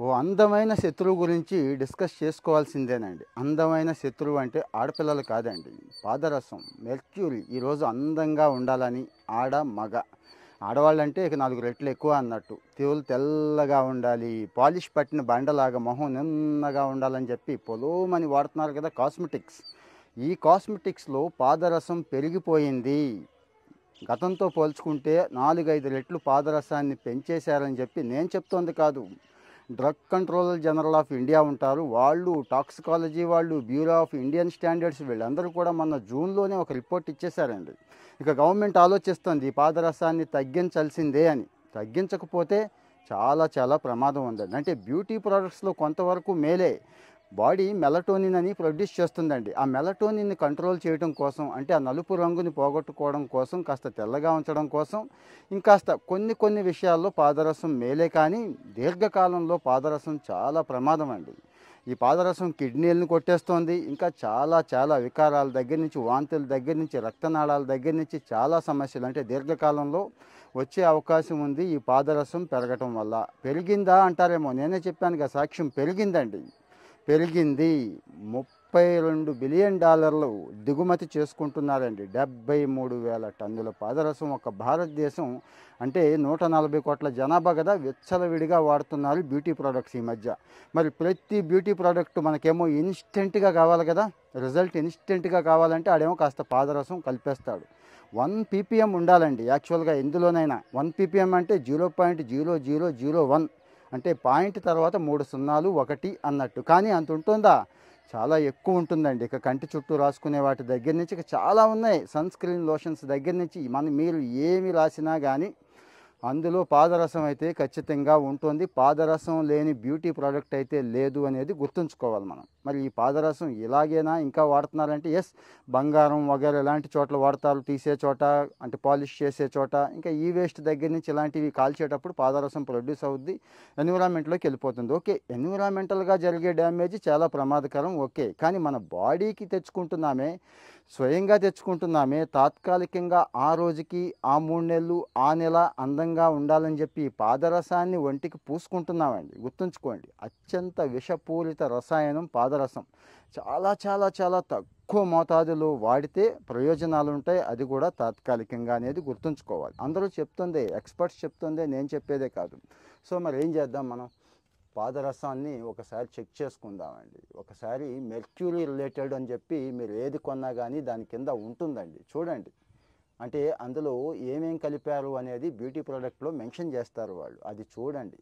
ఓ అందమైన శత్రువు గురించి డిస్కస్ చేసుకోవాల్సిందేనండి. అందమైన శత్రువు అంటే ఆడపిల్లలు కాదండి. పాదరసం, మెర్క్యూరీ ఈరోజు అందంగా ఉండాలని మగ ఆడవాళ్ళంటే ఇక 4 రెట్లు ఎక్కువ అన్నట్టు. చెవులు తెల్లగా ఉండాలి, పాలిష్ పట్టిన బండలాగా మొహం నిన్నగా ఉండాలని చెప్పి పొలోమని వాడుతున్నారు కదా కాస్మెటిక్స్. ఈ కాస్మెటిక్స్‌లో పాదరసం పెరిగిపోయింది. గతంతో పోల్చుకుంటే 4, 5 రెట్లు పాదరసాన్ని పెంచేశారని చెప్పి నేను చెప్తోంది కాదు. Drug controller general of India ఉంటారు వాళ్ళు, టాక్సికాలజీ వాళ్ళు, బ్యూరో ఆఫ్ ఇండియన్ స్టాండర్డ్స్ వీళ్ళందరూ కూడా మొన్న జూన్లోనే ఒక రిపోర్ట్ ఇచ్చేశారండి. ఇక గవర్నమెంట్ ఆలోచిస్తుంది ఈ పాదరసాన్ని తగ్గించాల్సిందే అని. తగ్గించకపోతే చాలా చాలా ప్రమాదం ఉందండి. అంటే బ్యూటీ ప్రోడక్ట్స్లో కొంతవరకు మేలే. బాడీ మెలటోనిన్ అని ప్రొడ్యూస్ చేస్తుందండి. ఆ మెలటోనిన్ని కంట్రోల్ చేయడం కోసం, అంటే ఆ నలుపు రంగుని పోగొట్టుకోవడం కోసం, కాస్త తెల్లగా ఉంచడం కోసం ఇంకాస్త కొన్ని విషయాల్లో పాదరసం మేలే. కానీ దీర్ఘకాలంలో పాదరసం చాలా ప్రమాదం అండి. ఈ పాదరసం కిడ్నీలను కొట్టేస్తోంది. ఇంకా చాలా చాలా వికారాల దగ్గర నుంచి, వాంతుల దగ్గర నుంచి, రక్తనాళాల దగ్గర నుంచి చాలా సమస్యలు అంటే దీర్ఘకాలంలో వచ్చే అవకాశం ఉంది ఈ పాదరసం పెరగటం వల్ల. పెరిగిందా అంటారేమో, నేనే చెప్పానుగా సాక్ష్యం, పెరిగిందండి. పెరిగింది. $32 బిలియన్ దిగుమతి చేసుకుంటున్నారండి. 73,000 టన్నుల పాదరసం ఒక భారతదేశం అంటే 140 కోట్ల జనాభా కదా, విచ్చలవిడిగా వాడుతున్నారు బ్యూటీ ప్రోడక్ట్స్ ఈ మధ్య. మరి ప్రతి బ్యూటీ ప్రోడక్ట్ మనకేమో ఇన్స్టెంట్గా కావాలి కదా, రిజల్ట్ ఇన్స్టెంట్గా కావాలంటే ఆడేమో కాస్త పాదరసం కలిపేస్తాడు. 1 ppm ఉండాలండి యాక్చువల్గా ఎందులోనైనా. 1 ppm అంటే 0.0001, అంటే పాయింట్ తర్వాత 3 సున్నాలు 1 అన్నట్టు. కానీ అంత ఉంటుందా? చాలా ఎక్కువ ఉంటుందండి. ఇక కంటి చుట్టూ రాసుకునే వాటి దగ్గర నుంచి ఇక చాలా ఉన్నాయి. సన్ స్క్రీన్ లోషన్స్ దగ్గర నుంచి మీరు ఏమి రాసినా కానీ అందులో పాదరసం అయితే ఖచ్చితంగా ఉంటుంది. పాదరసం లేని బ్యూటీ ప్రోడక్ట్ అయితే లేదు అనేది గుర్తుంచుకోవాలి మనం. మరి ఈ పాదరసం ఇలాగేనా ఇంకా వాడుతున్నారంటే ఎస్, బంగారం వగైరా ఇలాంటి చోట్ల వాడతారు. తీసే చోట, అంటే పాలిష్ చేసే చోట, ఇంకా ఈ వేస్ట్ దగ్గర నుంచి ఇలాంటివి కాల్చేటప్పుడు పాదరసం ప్రొడ్యూస్ అవుద్ది, ఎన్విరాన్మెంట్లోకి వెళ్ళిపోతుంది. ఓకే, ఎన్విరాన్మెంటల్గా జరిగే డ్యామేజ్ చాలా ప్రమాదకరం, ఓకే. కానీ మన బాడీకి తెచ్చుకుంటున్నామే, స్వయంగా తెచ్చుకుంటున్నామే, తాత్కాలికంగా ఆ రోజుకి, ఆ 3 నెలలు, ఆ నెల అందంగా ఉండాలని చెప్పి పాదరసాన్ని ఒంటికి పూసుకుంటున్నామండి. గుర్తుంచుకోండి, అత్యంత విషపూరిత రసాయనం పాదరసం. చాలా చాలా చాలా తక్కువ మోతాదులో వాడితే ప్రయోజనాలు ఉంటాయి, అది కూడా తాత్కాలికంగా అనేది గుర్తుంచుకోవాలి. అందరూ చెప్తుందే, ఎక్స్పర్ట్స్ చెప్తుందే, నేను చెప్పేదే కాదు. సో మరి ఏం చేద్దాం మనం? పాదరసాన్ని ఒకసారి చెక్ చేసుకుందామండి. ఒకసారి మెర్క్యూరీ రిలేటెడ్ అని చెప్పి మీరు ఏది కొన్నా కానీ దాని కింద ఉంటుందండి, చూడండి. అంటే అందులో ఏమేం కలిపారు అనేది బ్యూటీ ప్రోడక్ట్లో మెన్షన్ చేస్తారు వాళ్ళు, అది చూడండి.